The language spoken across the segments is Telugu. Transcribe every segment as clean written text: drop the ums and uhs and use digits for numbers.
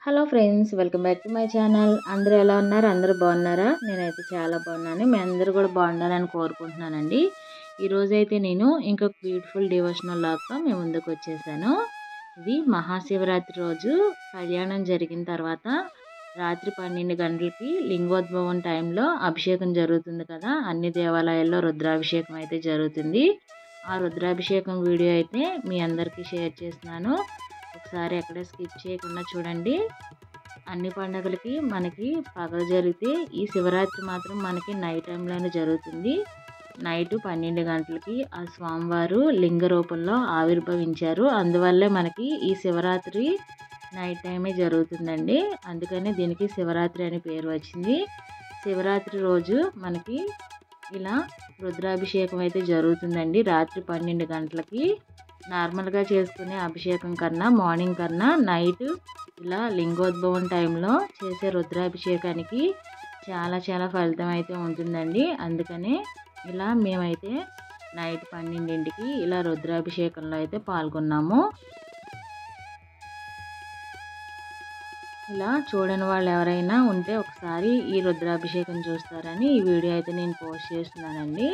Hello friends, welcome back to my channel. అందరూ ఎలా ఉన్నారు? అందరూ బాగున్నారా? నేనైతే చాలా బాగున్నాను. మీ అందరూ కూడా బాగుండాలని కోరుకుంటున్నానండి. ఈరోజైతే నేను ఇంకొక బ్యూటిఫుల్ డివోషనల్ లాగ్తో మీ ముందుకు వచ్చేసాను. ఇది మహాశివరాత్రి రోజు కళ్యాణం జరిగిన తర్వాత రాత్రి 12 గంటలకి లింగోద్భవం టైంలో అభిషేకం జరుగుతుంది కదా. అన్ని దేవాలయాల్లో రుద్రాభిషేకం అయితే జరుగుతుంది. ఆ రుద్రాభిషేకం వీడియో అయితే మీ అందరికీ షేర్ చేస్తున్నాను. ఒకసారి ఎక్కడ స్కిప్ చేయకుండా చూడండి. అన్ని పండుగలకి మనకి పగలు జరిగితే ఈ శివరాత్రి మాత్రం మనకి నైట్ టైంలోనే జరుగుతుంది. నైట్ 12 గంటలకి ఆ స్వామివారు లింగ రూపంలో ఆవిర్భవించారు. అందువల్లే మనకి ఈ శివరాత్రి నైట్ టైమే జరుగుతుందండి. అందుకనే దీనికి శివరాత్రి అని పేరు వచ్చింది. శివరాత్రి రోజు మనకి ఇలా రుద్రాభిషేకం అయితే జరుగుతుందండి. రాత్రి 12 గంటలకి నార్మల్గా చేసుకునే అభిషేకం కన్నా మార్నింగ్ కన్నా నైట్ ఇలా లింగోద్భవం టైంలో చేసే రుద్రాభిషేకానికి చాలా ఫలితం అయితే ఉంటుందండి. అందుకనే ఇలా మేమైతే నైట్ 12ంటికి ఇలా రుద్రాభిషేకంలో అయితే పాల్గొన్నాము. ఇలా చూడని వాళ్ళు ఎవరైనా ఉంటే ఒకసారి ఈ రుద్రాభిషేకం చూస్తారని ఈ వీడియో అయితే నేను పోస్ట్ చేస్తున్నానండి.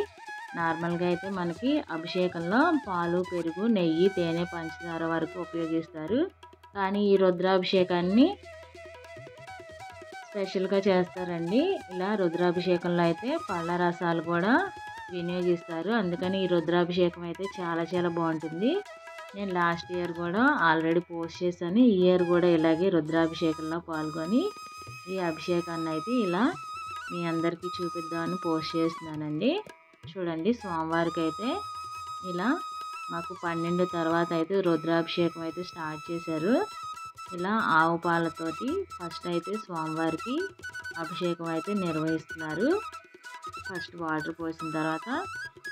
నార్మల్గా అయితే మనకి అభిషేకంలో పాలు, పెరుగు, నెయ్యి, తేనె, పంచదార వరకు ఉపయోగిస్తారు. కానీ ఈ రుద్రాభిషేకాన్ని స్పెషల్గా చేస్తారండి. ఇలా రుద్రాభిషేకంలో అయితే పళ్ళ రసాలు కూడా వినియోగిస్తారు. అందుకని ఈ రుద్రాభిషేకం అయితే చాలా బాగుంటుంది. నేను లాస్ట్ ఇయర్ కూడా ఆల్రెడీ పోస్ట్ చేశాను. ఈ ఇయర్ కూడా ఇలాగే రుద్రాభిషేకంలో పాల్గొని ఈ అభిషేకాన్ని అయితే ఇలా మీ అందరికీ చూపిద్దామని పోస్ట్ చేస్తున్నానండి. చూడండి, స్వామివారికి అయితే ఇలా మాకు 12 తర్వాత అయితే రుద్రాభిషేకం అయితే స్టార్ట్ చేశారు. ఇలా ఆవు పాలతోటి ఫస్ట్ అయితే స్వామివారికి అభిషేకం అయితే నిర్వహిస్తున్నారు. ఫస్ట్ వాటర్ పోసిన తర్వాత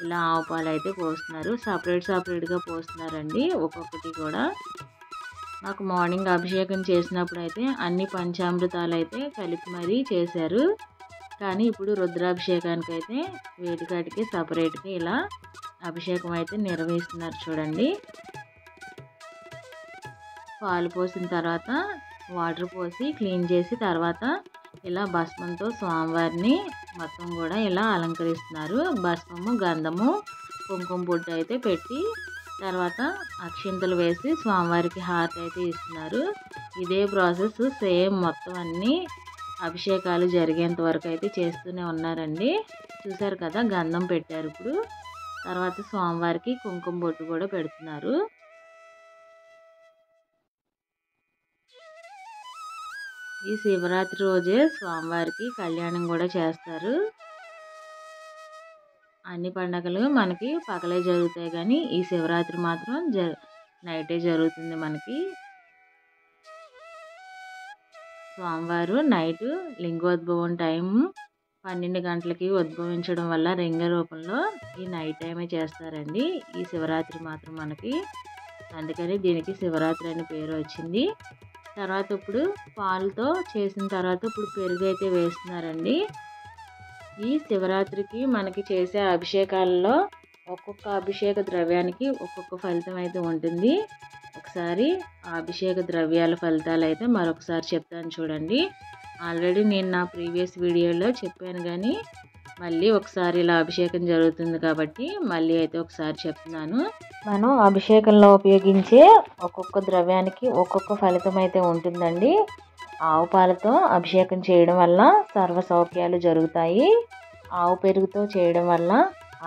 ఇలా ఆవు పాలు అయితే పోస్తున్నారు. సపరేట్గా పోస్తున్నారండి ఒక్కొక్కటి కూడా. మాకు మార్నింగ్ అభిషేకం చేసినప్పుడు అయితే అన్ని పంచామృతాలు అయితే కలిపి మరీ చేశారు. కానీ ఇప్పుడు రుద్రాభిషేకానికి అయితే వేటికాటికి సపరేట్గా ఇలా అభిషేకం అయితే నిర్వహిస్తున్నారు. చూడండి, పాలు పోసిన తర్వాత వాటర్ పోసి క్లీన్ చేసి తర్వాత ఇలా భస్మంతో స్వామివారిని మొత్తం కూడా ఇలా అలంకరిస్తున్నారు. భస్మము, గంధము, కుంకుమ బొట్టు అయితే పెట్టి తర్వాత అక్షింతలు వేసి స్వామివారికి హారతి అయితే ఇస్తున్నారు. ఇదే ప్రాసెస్ సేమ్ మొత్తం అన్నీ అభిషేకాలు జరిగేంత వరకు అయితే చేస్తూనే ఉన్నారండి. చూసారు కదా, గంధం పెట్టారు. ఇప్పుడు తర్వాత స్వామివారికి కుంకుమ బొట్టు కూడా పెడుతున్నారు. ఈ శివరాత్రి రోజే స్వామివారికి కళ్యాణం కూడా చేస్తారు. అన్ని పండగలు మనకి పగలే జరుగుతాయి కానీ ఈ శివరాత్రి మాత్రం నైటే జరుగుతుంది మనకి. స్వామివారు నైట్ లింగోద్భవం టైం 12 గంటలకి ఉద్భవించడం వల్ల లింగ రూపంలో ఈ నైట్ టైమే చేస్తారండి ఈ శివరాత్రి మాత్రం మనకి. అందుకని దీనికి శివరాత్రి అని పేరు వచ్చింది. తర్వాత ఇప్పుడు పాలతో చేసిన తర్వాత ఇప్పుడు పెరుగు అయితే వేస్తున్నారండి. ఈ శివరాత్రికి మనకి చేసే అభిషేకాలలో ఒక్కొక్క అభిషేక ద్రవ్యానికి ఒక్కొక్క ఫలితం అయితే ఉంటుంది. ఒకసారి ఆ అభిషేక ద్రవ్యాల ఫలితాలు అయితే మరొకసారి చెప్తాను చూడండి. ఆల్రెడీ నేను నా ప్రీవియస్ వీడియోలో చెప్పాను కానీ మళ్ళీ ఒకసారి ఇలా అభిషేకం జరుగుతుంది కాబట్టి మళ్ళీ అయితే ఒకసారి చెప్తున్నాను. మనం అభిషేకంలో ఉపయోగించే ఒక్కొక్క ద్రవ్యానికి ఒక్కొక్క ఫలితం అయితే ఉంటుందండి. ఆవు పాలతో అభిషేకం చేయడం వల్ల సర్వ సౌఖ్యాలు జరుగుతాయి. ఆవు పెరుగుతో చేయడం వల్ల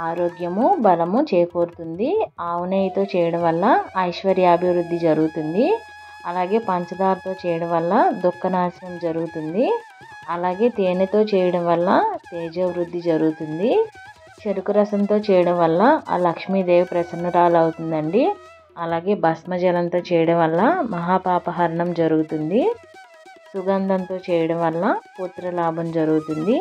ఆరోగ్యము, బలము చేకూరుతుంది. ఆవు నెయ్యితో చేయడం వల్ల ఐశ్వర్యాభివృద్ధి జరుగుతుంది. అలాగే పంచదారతో చేయడం వల్ల దుఃఖనాశనం జరుగుతుంది. అలాగే తేనెతో చేయడం వల్ల తేజవృద్ధి జరుగుతుంది. చెరుకు రసంతో చేయడం వల్ల ఆ లక్ష్మీదేవి ప్రసన్నురాలు అవుతుందండి. అలాగే భస్మజలంతో చేయడం వల్ల మహాపాపహరణం జరుగుతుంది. సుగంధంతో చేయడం వల్ల పుత్రలాభం జరుగుతుంది.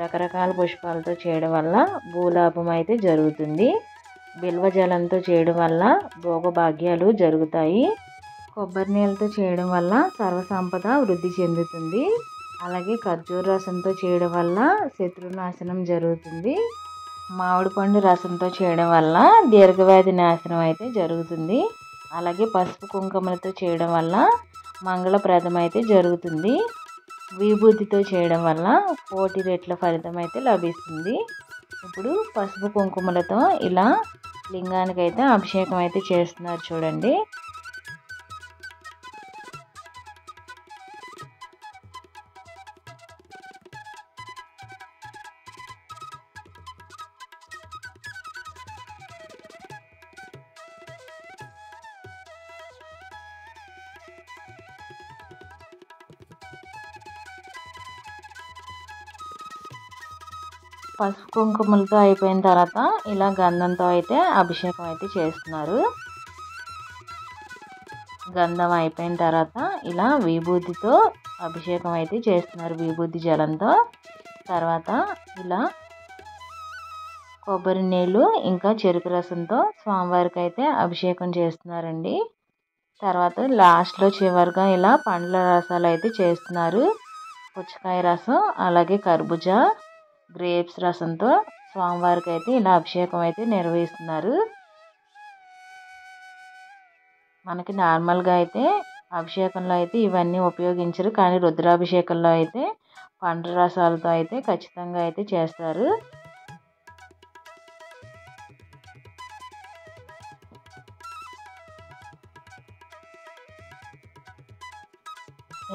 రకరకాల పుష్పాలతో చేయడం వల్ల భూలాభం అయితే జరుగుతుంది. బిల్వజలంతో చేయడం వల్ల భోగభాగ్యాలు జరుగుతాయి. కొబ్బరి నీళ్ళతో చేయడం వల్ల సర్వసంపద వృద్ధి చెందుతుంది. అలాగే ఖర్జూర రసంతో చేయడం వల్ల శత్రునాశనం జరుగుతుంది. మామిడి పండు రసంతో చేయడం వల్ల దీర్ఘవ్యాధి నాశనం అయితే జరుగుతుంది. అలాగే పసుపు కుంకుమలతో చేయడం వల్ల మంగళప్రదం అయితే జరుగుతుంది. విభూతితో చేయడం వల్ల 1,000,000 రెట్ల ఫలితం అయితే లభిస్తుంది. ఇప్పుడు పసుపు కుంకుమలతో ఇలా లింగానికైతే అభిషేకం అయితే చేస్తున్నారు చూడండి. పసుపు కుంకుమలతో అయిపోయిన తర్వాత ఇలా గంధంతో అయితే అభిషేకం అయితే చేస్తున్నారు. గంధం అయిపోయిన తర్వాత ఇలా విభూతితో అభిషేకం అయితే చేస్తున్నారు, విభూతి జలంతో. తర్వాత ఇలా కొబ్బరి నీళ్ళు ఇంకా చెరుకు రసంతో స్వామివారికి అయితే అభిషేకం చేస్తున్నారండి. తర్వాత లాస్ట్లో చివరిగా ఇలా పండ్ల రసాలు అయితే చేస్తున్నారు. పుచ్చకాయ రసం, అలాగే కర్బూజా, గ్రేప్స్ రసంతో స్వామివారికి అయితే ఇలా అభిషేకం అయితే నిర్వహిస్తున్నారు. మనకి నార్మల్గా అయితే అభిషేకంలో అయితే ఇవన్నీ ఉపయోగించరు, కానీ రుద్రాభిషేకంలో అయితే పండ్ల రసాలతో అయితే ఖచ్చితంగా అయితే చేస్తారు.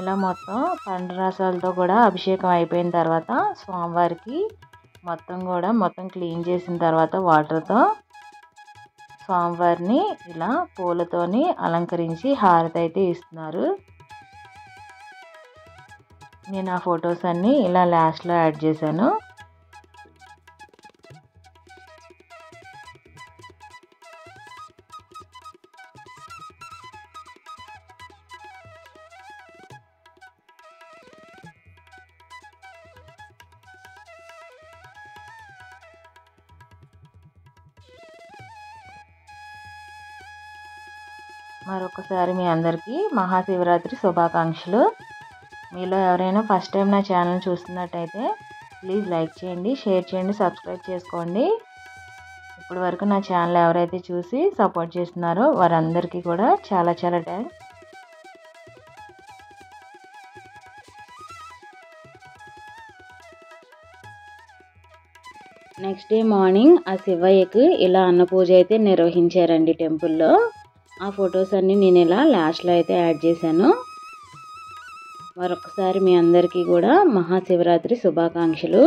ఇలా మొత్తం పండ్ల రసాలతో కూడా అభిషేకం అయిపోయిన తర్వాత స్వామివారికి మొత్తం క్లీన్ చేసిన తర్వాత వాటర్తో స్వామివారిని ఇలా పూలతోని అలంకరించి హారతి అయితే ఇస్తున్నారు. నేను ఆ ఫొటోస్ అన్నీ ఇలా లాస్ట్లో యాడ్ చేశాను. మరొకసారి మీ అందరికీ మహాశివరాత్రి శుభాకాంక్షలు. మీలో ఎవరైనా ఫస్ట్ టైం నా ఛానల్ చూస్తున్నట్టయితే ప్లీజ్ లైక్ చేయండి, షేర్ చేయండి, సబ్స్క్రైబ్ చేసుకోండి. ఇప్పటి వరకు నా ఛానల్ ఎవరైతే చూసి సపోర్ట్ చేస్తున్నారో వారందరికీ కూడా చాలా చాలా థ్యాంక్స్. నెక్స్ట్ డే మార్నింగ్ ఆ శివయ్యకు ఇలా అన్న పూజ అయితే నిర్వహించారండి టెంపుల్లో. ఆ ఫొటోస్ అన్నీ నేను ఇలా లాస్ట్లో అయితే యాడ్ చేశాను. మరొకసారి మీ అందరికీ కూడా మహాశివరాత్రి శుభాకాంక్షలు.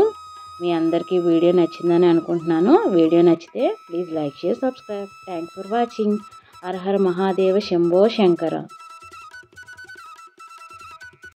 మీ అందరికీ వీడియో నచ్చిందని అనుకుంటున్నాను. వీడియో నచ్చితే please like, share, subscribe. Thanks for watching. Hara Hara Mahadeva Shambho Shankara.